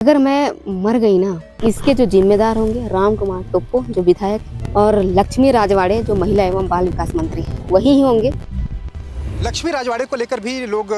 अगर मैं मर गई ना, इसके जो जिम्मेदार होंगे राम कुमार टोप्पो जो विधायक और लक्ष्मी राजवाड़े जो महिला एवं बाल विकास मंत्री वही ही होंगे। लक्ष्मी राजवाड़े को लेकर भी लोग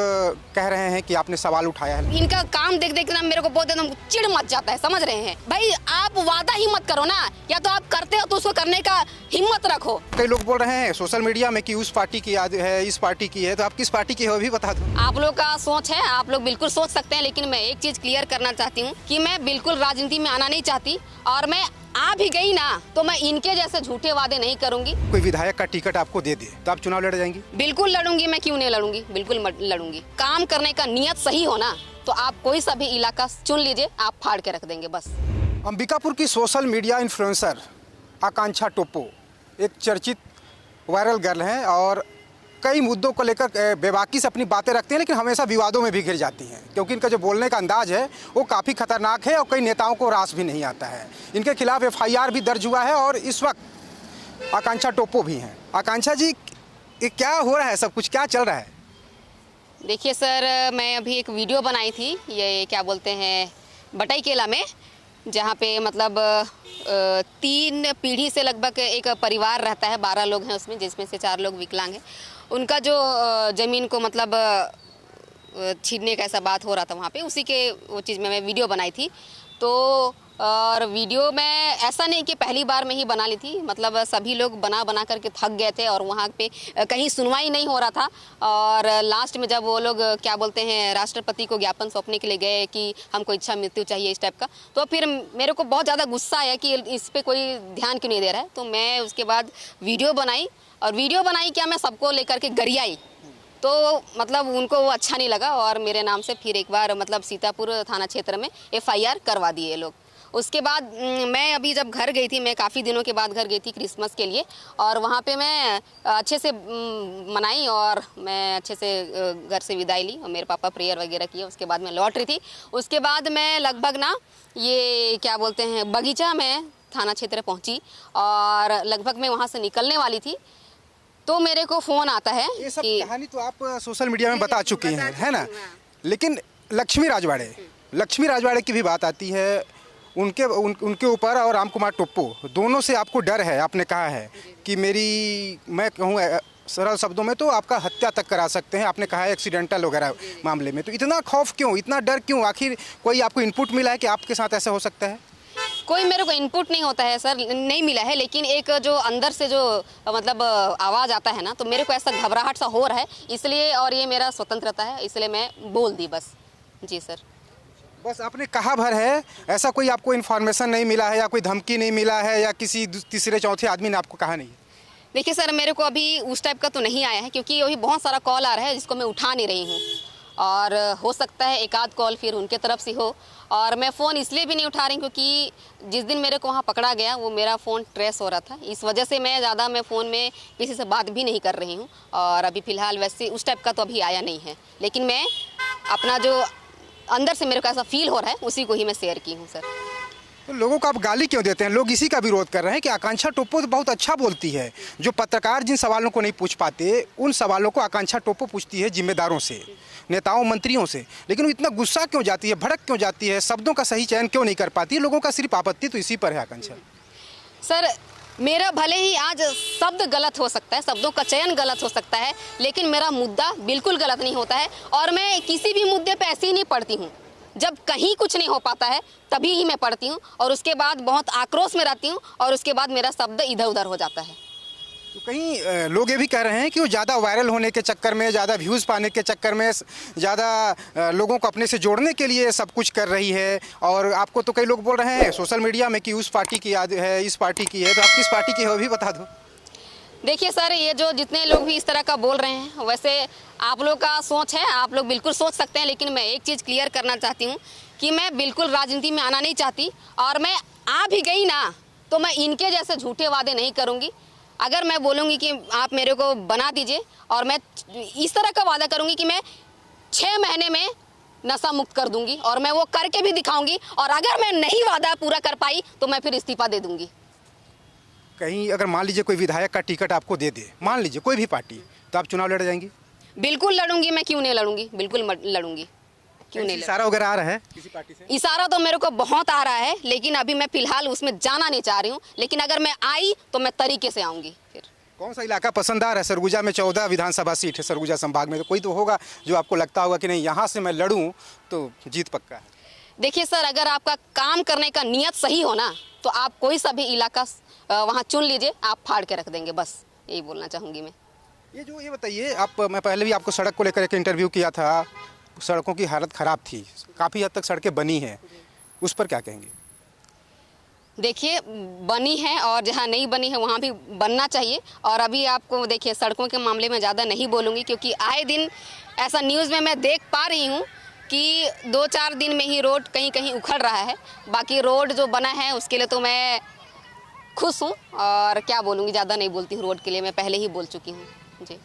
कह रहे हैं कि आपने सवाल उठाया है। इनका काम देख देख ना मेरे को बहुत एकदम चिढ़ मच जाता है, समझ रहे हैं भाई। आप वादा ही मत करो ना, या तो आप करते हो तो उसको करने का हिम्मत रखो। कई लोग बोल रहे हैं सोशल मीडिया में कि उस पार्टी की याद है, इस पार्टी की है, तो आप किस पार्टी की हो भी बता दो। आप लोग का सोच है, आप लोग बिल्कुल सोच सकते हैं, लेकिन मैं एक चीज क्लियर करना चाहती हूँ कि मैं बिल्कुल राजनीति में आना नहीं चाहती, और मैं आ भी गई ना तो मैं इनके जैसे झूठे वादे नहीं करूंगी। कोई विधायक का टिकट आपको दे दे तो आप चुनाव लड़ जाएंगी? बिल्कुल लड़ूंगी, मैं क्यों नहीं लड़ूंगी, बिल्कुल लड़ूंगी। काम करने का नियत सही हो ना तो आप कोई सा भी इलाका चुन लीजिए, आप फाड़ के रख देंगे बस। अंबिकापुर की सोशल मीडिया इन्फ्लुएंसर आकांक्षा टोप्पो एक चर्चित वायरल गर्ल हैं और कई मुद्दों को लेकर बेबाकी से अपनी बातें रखती हैं, लेकिन हमेशा विवादों में भी घिर जाती हैं क्योंकि इनका जो बोलने का अंदाज है वो काफ़ी खतरनाक है और कई नेताओं को रास भी नहीं आता है। इनके खिलाफ FIR भी दर्ज हुआ है और इस वक्त आकांक्षा टोप्पो भी हैं। आकांक्षा जी, ये क्या हो रहा है, सब कुछ क्या चल रहा है? देखिए सर, मैं अभी एक वीडियो बनाई थी, ये क्या बोलते हैं बटाईकेला में, जहाँ पे मतलब 3 पीढ़ी से लगभग एक परिवार रहता है, 12 लोग हैं उसमें, जिसमें से 4 लोग विकलांग हैं। उनका जो ज़मीन को मतलब छीनने का ऐसा बात हो रहा था वहाँ पे, उसी के वो चीज़ में मैं वीडियो बनाई थी। तो और वीडियो में ऐसा नहीं कि पहली बार में ही बना ली थी, मतलब सभी लोग बना बना करके थक गए थे और वहाँ पे कहीं सुनवाई नहीं हो रहा था। और लास्ट में जब वो लोग क्या बोलते हैं राष्ट्रपति को ज्ञापन सौंपने के लिए गए कि हमको इच्छा मृत्यु चाहिए इस टाइप का, तो फिर मेरे को बहुत ज़्यादा गुस्सा आया कि इस पर कोई ध्यान क्यों नहीं दे रहा है। तो मैं उसके बाद वीडियो बनाई, और वीडियो बनाई क्या, मैं सबको लेकर के गरियाई, तो मतलब उनको वो अच्छा नहीं लगा और मेरे नाम से फिर एक बार मतलब सीतापुर थाना क्षेत्र में FIR करवा दिए लोग। उसके बाद मैं अभी जब घर गई थी, मैं काफ़ी दिनों के बाद घर गई थी क्रिसमस के लिए, और वहाँ पे मैं अच्छे से मनाई और मैं अच्छे से घर से विदाई ली और मेरे पापा प्रेयर वगैरह किए। उसके बाद मैं लौट रही थी, उसके बाद मैं लगभग ना ये क्या बोलते हैं बगीचा में थाना क्षेत्र पहुँची और लगभग मैं वहाँ से निकलने वाली थी, तो मेरे को फ़ोन आता है। ये सब कहानी तो आप सोशल मीडिया में बता चुकी हैं, है ना? लेकिन लक्ष्मी राजवाड़े की भी बात आती है, उनके ऊपर और राम कुमार टोप्पो दोनों से आपको डर है। आपने कहा है कि मैं कहूँ सरल शब्दों में तो आपका हत्या तक करा सकते हैं। आपने कहा है एक्सीडेंटल वगैरह मामले में, तो इतना खौफ क्यों, इतना डर क्यों? आखिर कोई आपको इनपुट मिला है कि आपके साथ ऐसा हो सकता है? कोई मेरे को इनपुट नहीं होता है सर, नहीं मिला है, लेकिन एक जो अंदर से जो मतलब आवाज़ आता है ना, तो मेरे को ऐसा घबराहट सा हो रहा है, इसलिए, और ये मेरा स्वतंत्रता है, इसलिए मैं बोल दी बस। जी सर, बस आपने कहा भर है, ऐसा कोई आपको इन्फॉर्मेशन नहीं मिला है या कोई धमकी नहीं मिला है या किसी तीसरे चौथे आदमी ने आपको कहा नहीं? देखिए सर, मेरे को अभी उस टाइप का तो नहीं आया है, क्योंकि वही बहुत सारा कॉल आ रहा है जिसको मैं उठा नहीं रही हूँ, और हो सकता है एक आध कॉल फिर उनके तरफ से हो। और मैं फ़ोन इसलिए भी नहीं उठा रही क्योंकि जिस दिन मेरे को वहाँ पकड़ा गया वो मेरा फ़ोन ट्रेस हो रहा था, इस वजह से मैं फ़ोन में किसी से बात भी नहीं कर रही हूँ। और अभी फ़िलहाल वैसे उस टाइप का तो अभी आया नहीं है, लेकिन मैं अपना जो अंदर से मेरे को ऐसा फील हो रहा है उसी को ही मैं शेयर की हूँ सर। तो लोगों को आप गाली क्यों देते हैं? लोग इसी का विरोध कर रहे हैं कि आकांक्षा टोप्पो तो बहुत अच्छा बोलती है, जो पत्रकार जिन सवालों को नहीं पूछ पाते उन सवालों को आकांक्षा टोप्पो पूछती है जिम्मेदारों से, नेताओं मंत्रियों से। लेकिन वो इतना गुस्सा क्यों जाती है, भड़क क्यों जाती है, शब्दों का सही चयन क्यों नहीं कर पाती? लोगों का सिर्फ आपत्ति तो इसी पर है आकांक्षा। सर, मेरा भले ही आज शब्द गलत हो सकता है, शब्दों का चयन गलत हो सकता है, लेकिन मेरा मुद्दा बिल्कुल गलत नहीं होता है। और मैं किसी भी मुद्दे पे ऐसे ही नहीं पढ़ती हूँ, जब कहीं कुछ नहीं हो पाता है तभी ही मैं पढ़ती हूँ, और उसके बाद बहुत आक्रोश में रहती हूँ, और उसके बाद मेरा शब्द इधर उधर हो जाता है। तो कहीं लोग ये भी कह रहे हैं कि वो ज़्यादा वायरल होने के चक्कर में, ज़्यादा व्यूज़ पाने के चक्कर में, ज़्यादा लोगों को अपने से जोड़ने के लिए सब कुछ कर रही है। और आपको तो कई लोग बोल रहे हैं सोशल मीडिया में कि उस पार्टी की याद है, इस पार्टी की है, तो आप किस पार्टी की हो भी बता दो। देखिए सर, ये जो जितने लोग भी इस तरह का बोल रहे हैं, वैसे आप लोग का सोच है, आप लोग बिल्कुल सोच सकते हैं, लेकिन मैं एक चीज़ क्लियर करना चाहती हूँ कि मैं बिल्कुल राजनीति में आना नहीं चाहती, और मैं आ भी गई ना तो मैं इनके जैसे झूठे वादे नहीं करूँगी। अगर मैं बोलूँगी कि आप मेरे को बना दीजिए, और मैं इस तरह का वादा करूँगी कि मैं 6 महीने में नशा मुक्त कर दूँगी, और मैं वो करके भी दिखाऊँगी, और अगर मैं नहीं वादा पूरा कर पाई तो मैं फिर इस्तीफा दे दूँगी। कहीं अगर मान लीजिए कोई विधायक का टिकट आपको दे दे, मान लीजिए कोई भी पार्टी, तो आप चुनाव लड़ जाएंगी? बिल्कुल लड़ूंगी, मैं क्यों नहीं लड़ूंगी, बिल्कुल लड़ूंगी। क्यों नहीं लड़ूं? इशारा वगैरह आ रहा है किसी पार्टी से? इशारा तो मेरे को बहुत आ रहा है, लेकिन अभी मैं फिलहाल उसमें जाना नहीं चाह रही हूँ। लेकिन अगर मैं आई तो मैं तरीके से आऊँगी। फिर कौन सा इलाका पसंद आ रहा है? सरगुजा में 14 विधानसभा सीट है, सरगुजा संभाग में, तो कोई तो होगा जो आपको लगता होगा कि नहीं यहाँ से मैं लड़ूं तो जीत पक्का है। देखिए सर, अगर आपका काम करने का नियत सही हो ना, तो आप कोई सा भी इलाका वहाँ चुन लीजिए, आप फाड़ के रख देंगे। बस यही बोलना चाहूँगी मैं। ये बताइए आप, मैं पहले भी आपको सड़क को लेकर एक इंटरव्यू किया था, सड़कों की हालत ख़राब थी, काफ़ी हद तक सड़कें बनी हैं, उस पर क्या कहेंगे? देखिए, बनी है और जहाँ नहीं बनी है वहाँ भी बनना चाहिए। और अभी आपको देखिए, सड़कों के मामले में ज़्यादा नहीं बोलूँगी, क्योंकि आए दिन ऐसा न्यूज़ में मैं देख पा रही हूँ कि 2-4 दिन में ही रोड कहीं कहीं उखड़ रहा है। बाकी रोड जो बना है उसके लिए तो मैं खुश हूँ, और क्या बोलूँगी, ज़्यादा नहीं बोलती हूँ रोड के लिए, मैं पहले ही बोल चुकी हूँ जी।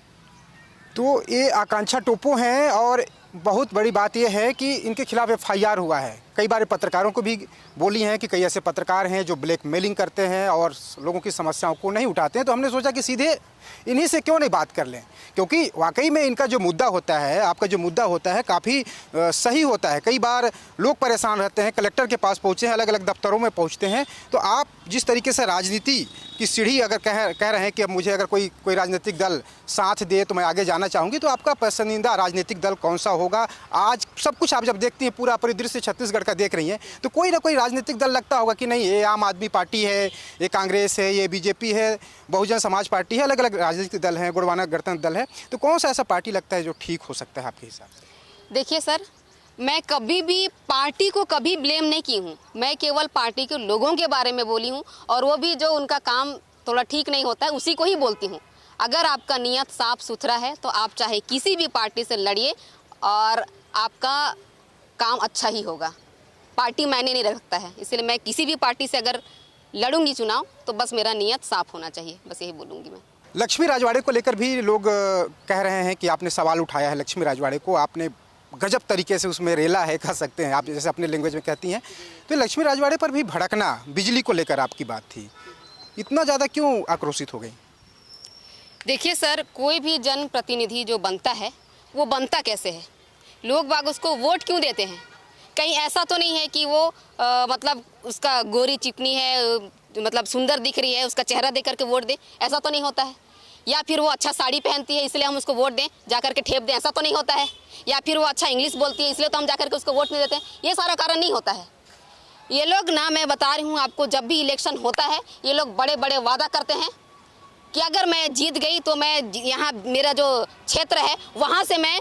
तो ये आकांक्षा टोप्पो हैं, और बहुत बड़ी बात ये है कि इनके खिलाफ FIR हुआ है। कई बार पत्रकारों को भी बोली हैं कि कई ऐसे पत्रकार हैं जो ब्लैकमेलिंग करते हैं और लोगों की समस्याओं को नहीं उठाते हैं, तो हमने सोचा कि सीधे इन्हीं से क्यों नहीं बात कर लें, क्योंकि वाकई में इनका जो मुद्दा होता है, आपका जो मुद्दा होता है, काफ़ी सही होता है। कई बार लोग परेशान रहते हैं, कलेक्टर के पास पहुँचे हैं, अलग अलग दफ्तरों में पहुँचते हैं। तो आप जिस तरीके से राजनीति की सीढ़ी अगर कह रहे हैं कि अब मुझे अगर कोई राजनीतिक दल साथ दे तो मैं आगे जाना चाहूँगी, तो आपका पसंदीदा राजनीतिक दल कौन सा होगा? आज सब कुछ आप जब देखती हैं, पूरा परिदृश्य छत्तीसगढ़ का देख रही हैं, तो कोई ना कोई राजनीतिक दल लगता होगा कि नहीं, ये आम आदमी पार्टी है, ये कांग्रेस है, ये BJP है, बहुजन समाज पार्टी है, अलग अलग राजनीतिक दल हैं, गुणवाना गणतंत्र दल है। तो कौन सा ऐसा पार्टी लगता है जो ठीक हो सकता है आपके हिसाब से? देखिए सर, मैं कभी भी पार्टी को कभी ब्लेम नहीं की हूँ। मैं केवल पार्टी के लोगों के बारे में बोली हूँ, और वो भी जो उनका काम थोड़ा ठीक नहीं होता है उसी को ही बोलती हूँ। अगर आपका नियत साफ सुथरा है तो आप चाहे किसी भी पार्टी से लड़िए और आपका काम अच्छा ही होगा। पार्टी मायने नहीं रखता है, इसलिए मैं किसी भी पार्टी से अगर लड़ूंगी चुनाव तो बस मेरा नियत साफ होना चाहिए, बस यही बोलूँगी मैं। लक्ष्मी राजवाड़े को लेकर भी लोग कह रहे हैं कि आपने सवाल उठाया है। लक्ष्मी राजवाड़े को आपने गजब तरीके से उसमें रेला है, कह सकते हैं आप, जैसे अपने लैंग्वेज में कहती हैं। तो लक्ष्मी राजवाड़े पर भी भड़कना, बिजली को लेकर आपकी बात थी, इतना ज़्यादा क्यों आक्रोशित हो गई? देखिए सर, कोई भी जनप्रतिनिधि जो बनता है वो बनता कैसे है? लोग बाग उसको वोट क्यों देते हैं? कहीं ऐसा तो नहीं है कि वो मतलब उसका गोरी चिकनी है, मतलब सुंदर दिख रही है, उसका चेहरा देख करके वोट दे, ऐसा तो नहीं होता है। या फिर वो अच्छा साड़ी पहनती है इसलिए हम उसको वोट दें, जा करके ठेप दें, ऐसा तो नहीं होता है। या फिर वो अच्छा इंग्लिश बोलती है इसलिए तो हम जा करके उसको वोट नहीं देते हैं, ये सारा कारण नहीं होता है। ये लोग ना, मैं बता रही हूँ आपको, जब भी इलेक्शन होता है ये लोग बड़े बड़े वादा करते हैं कि अगर मैं जीत गई तो मैं यहाँ, मेरा जो क्षेत्र है वहाँ से मैं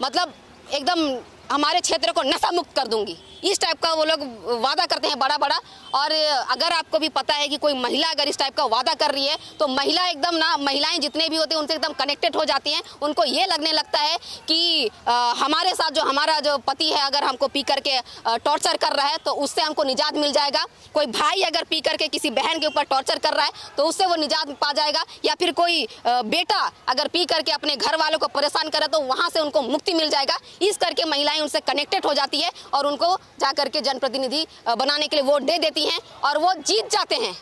मतलब एकदम हमारे क्षेत्र को नशा मुक्त कर दूंगी, इस टाइप का वो लोग वादा करते हैं बड़ा बड़ा। और अगर आपको भी पता है कि कोई महिला अगर इस टाइप का वादा कर रही है तो महिला एकदम ना, महिलाएं जितने भी होते हैं उनसे एकदम कनेक्टेड हो जाती हैं। उनको ये लगने लगता है कि हमारे साथ जो हमारा जो पति है अगर हमको पी करके टॉर्चर कर रहा है तो उससे हमको निजात मिल जाएगा। कोई भाई अगर पी करके किसी बहन के ऊपर टॉर्चर कर रहा है तो उससे वो निजात पा जाएगा। या फिर कोई बेटा अगर पी करके अपने घर वालों को परेशान करे तो वहाँ से उनको मुक्ति मिल जाएगा। इस करके महिलाएं उनसे कनेक्टेड हो जाती है और उनको जा करके जनप्रतिनिधि बनाने के लिए वोट दे देती हैं और वो जीत जाते हैं।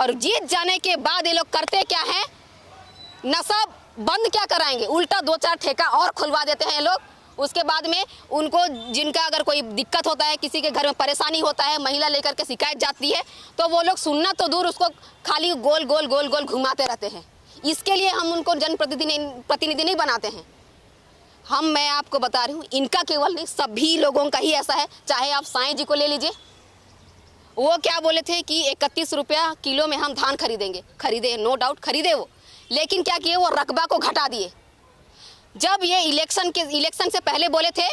और जीत जाने के बाद ये लोग करते क्या है, नशा बंद क्या कराएंगे, उल्टा 2-4 ठेका और खुलवा देते हैं लोग। उसके बाद में उनको, जिनका अगर कोई दिक्कत होता है, किसी के घर में परेशानी होता है, महिला लेकर के शिकायत जाती है तो वो लोग सुनना तो दूर, उसको खाली गोल गोल गोल गोल घुमाते रहते हैं। इसके लिए हम उनको जनप्रतिनिधि नहीं बनाते हैं। मैं आपको बता रही हूँ, इनका केवल नहीं, सभी लोगों का ही ऐसा है। चाहे आप साईं जी को ले लीजिए, वो क्या बोले थे कि 31 रुपया किलो में हम धान खरीदेंगे, खरीदे, नो डाउट खरीदे वो, लेकिन क्या किए, वो रकबा को घटा दिए। जब ये इलेक्शन से पहले बोले थे,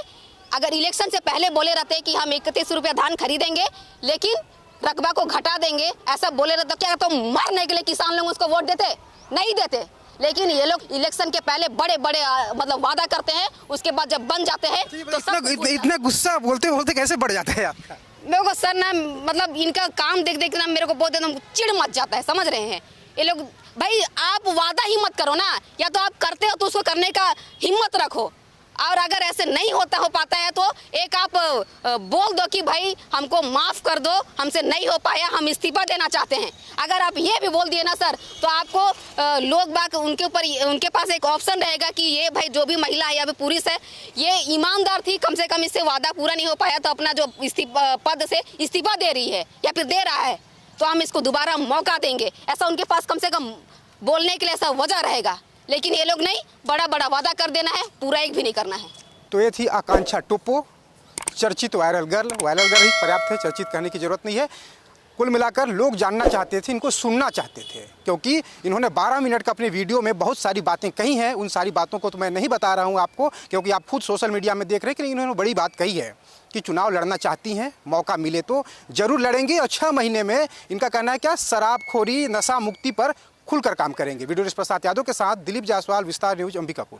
अगर इलेक्शन से पहले बोले रहते कि हम 31 रुपया धान खरीदेंगे लेकिन रकबा को घटा देंगे, ऐसा बोले रहते, क्या तो मरने के लिए किसान लोग उसको वोट देते? नहीं देते। लेकिन ये लोग इलेक्शन के पहले बड़े बड़े मतलब वादा करते हैं, उसके बाद जब बन जाते हैं तो इतना गुस्सा बोलते बोलते कैसे बढ़ जाता है आपका? मेरे को सर ना, मतलब इनका काम देख देख ना मेरे को बहुत एकदम चिढ़ मच जाता है, समझ रहे हैं ये लोग। भाई आप वादा ही मत करो ना, या तो आप करते हो तो उसको करने का हिम्मत रखो। और अगर ऐसे नहीं हो पाता है तो एक आप बोल दो कि भाई हमको माफ़ कर दो, हमसे नहीं हो पाया, हम इस्तीफा देना चाहते हैं। अगर आप ये भी बोल दिए ना सर, तो आपको लोग बाग उनके पास एक ऑप्शन रहेगा कि ये भाई जो भी महिला है या फिर पुरुष है, ये ईमानदार थी, कम से कम इससे वादा पूरा नहीं हो पाया तो अपना जो पद से इस्तीफा दे रही है या फिर दे रहा है, तो हम इसको दोबारा मौका देंगे। ऐसा उनके पास कम से कम बोलने के लिए ऐसा वजह रहेगा। लेकिन ये लोग नहीं, बड़ा बड़ा वादा कर देना है, पूरा एक भी नहीं करना है। तो ये थी आकांक्षा टोप्पो, चर्चित वायरल गर्ल ही पर्याप्त है, चर्चित कहने की ज़रूरत नहीं है। कुल मिलाकर लोग जानना चाहते थे, इनको सुनना चाहते थे, क्योंकि इन्होंने 12 मिनट का अपने वीडियो में बहुत सारी बातें कही हैं। उन सारी बातों को तो मैं नहीं बता रहा हूं आपको, क्योंकि आप खुद सोशल मीडिया में देख रहे हैं कि इन्होंने बड़ी बात कही है कि चुनाव लड़ना चाहती हैं, मौका मिले तो ज़रूर लड़ेंगी और 6 महीने में इनका कहना है क्या, शराबखोरी, नशा मुक्ति पर खुलकर काम करेंगे। वीडियो प्रसाद यादव के साथ दिलीप जायसवाल, विस्तार न्यूज़, अंबिकापुर।